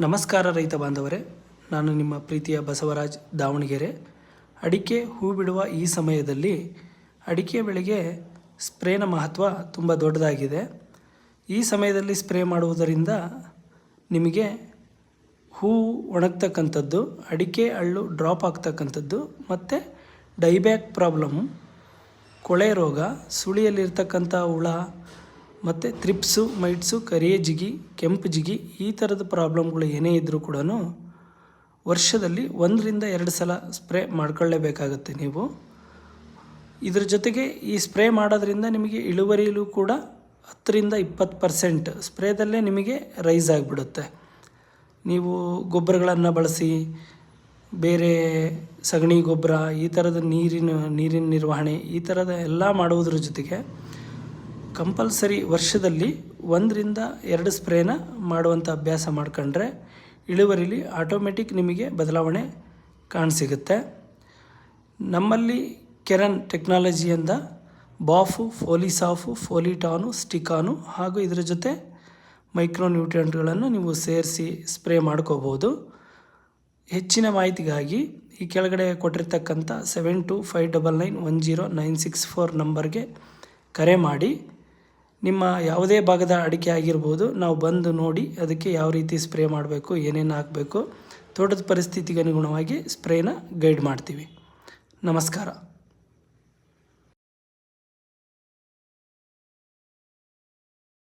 ನಮಸ್ಕಾರ ರೈತ ಬಾಂಧವರೇ, ನಾನು ನಿಮ್ಮ ಪ್ರೀತಿಯ ಬಸವರಾಜ್ ದಾವಣಗೆರೆ. ಅಡಿಕೆ ಹೂ ಬಿಡುವ ಈ ಸಮಯದಲ್ಲಿ ಅಡಿಕೆ ಬೆಳೆಗೆ ಸ್ಪ್ರೇನ ಮಹತ್ವ ತುಂಬ ದೊಡ್ಡದಾಗಿದೆ. ಈ ಸಮಯದಲ್ಲಿ ಸ್ಪ್ರೇ ಮಾಡುವುದರಿಂದ ನಿಮಗೆ ಹೂ ಒಣಗ್ತಕ್ಕಂಥದ್ದು, ಅಡಿಕೆ ಹಳ್ಳು ಡ್ರಾಪ್ ಆಗ್ತಕ್ಕಂಥದ್ದು ಮತ್ತು ಡೈಬ್ಯಾಕ್ ಪ್ರಾಬ್ಲಮ್ಮು, ಕೊಳೆ ರೋಗ, ಸುಳಿಯಲ್ಲಿರ್ತಕ್ಕಂಥ ಹುಳ ಮತ್ತು ತ್ರಿಪ್ಸು, ಮೈಟ್ಸು, ಕರಿಯ ಜಿಗಿ, ಕೆಂಪು ಜಿಗಿ ಈ ಥರದ ಪ್ರಾಬ್ಲಮ್ಗಳು ಏನೇ ಇದ್ದರೂ ಕೂಡ ವರ್ಷದಲ್ಲಿ 1-2 ಸಲ ಸ್ಪ್ರೇ ಮಾಡ್ಕೊಳ್ಳೇಬೇಕಾಗತ್ತೆ ನೀವು. ಇದ್ರ ಜೊತೆಗೆ ಈ ಸ್ಪ್ರೇ ಮಾಡೋದ್ರಿಂದ ನಿಮಗೆ ಇಳುವರಿಯಲ್ಲೂ ಕೂಡ 10-20% ಸ್ಪ್ರೇದಲ್ಲೇ ನಿಮಗೆ ರೈಸ್ ಆಗಿಬಿಡುತ್ತೆ. ನೀವು ಗೊಬ್ಬರಗಳನ್ನು ಬಳಸಿ, ಬೇರೆ ಸಗಣಿ ಗೊಬ್ಬರ, ಈ ಥರದ ನೀರಿನ ನಿರ್ವಹಣೆ ಈ ಥರದ ಎಲ್ಲ ಮಾಡುವುದ್ರ ಜೊತೆಗೆ ಕಂಪಲ್ಸರಿ ವರ್ಷದಲ್ಲಿ 1-2 ಸ್ಪ್ರೇನ ಮಾಡುವಂಥ ಅಭ್ಯಾಸ ಮಾಡ್ಕೊಂಡ್ರೆ ಇಳುವರಿಲಿ ಆಟೋಮೆಟಿಕ್ ನಿಮಗೆ ಬದಲಾವಣೆ ಕಾಣಸಿಗುತ್ತೆ. ನಮ್ಮಲ್ಲಿ ಕೆರನ್ ಟೆಕ್ನಾಲಜಿಯಿಂದ ಬಾಫು, ಫೋಲಿಸಾಫು, ಫೋಲಿಟಾನು, ಸ್ಟಿಕಾನು ಹಾಗೂ ಇದರ ಜೊತೆ ಮೈಕ್ರೋನ್ಯೂಟ್ರಿಯೆಂಟ್ಗಳನ್ನು ನೀವು ಸೇರಿಸಿ ಸ್ಪ್ರೇ ಮಾಡ್ಕೋಬೋದು. ಹೆಚ್ಚಿನ ಮಾಹಿತಿಗಾಗಿ ಈ ಕೆಳಗಡೆ ಕೊಟ್ಟಿರ್ತಕ್ಕಂಥ 7259910964 ನಂಬರ್ಗೆ ಕರೆ ಮಾಡಿ. ನಿಮ್ಮ ಯಾವುದೇ ಭಾಗದ ಅಡಿಕೆ ಆಗಿರ್ಬೋದು, ನಾವು ಬಂದು ನೋಡಿ ಅದಕ್ಕೆ ಯಾವ ರೀತಿ ಸ್ಪ್ರೇ ಮಾಡಬೇಕು, ಏನೇನು ಹಾಕಬೇಕು, ತೋಟದ ಪರಿಸ್ಥಿತಿಗೆ ಅನುಗುಣವಾಗಿ ಸ್ಪ್ರೇನ ಗೈಡ್ ಮಾಡ್ತೀವಿ. ನಮಸ್ಕಾರ.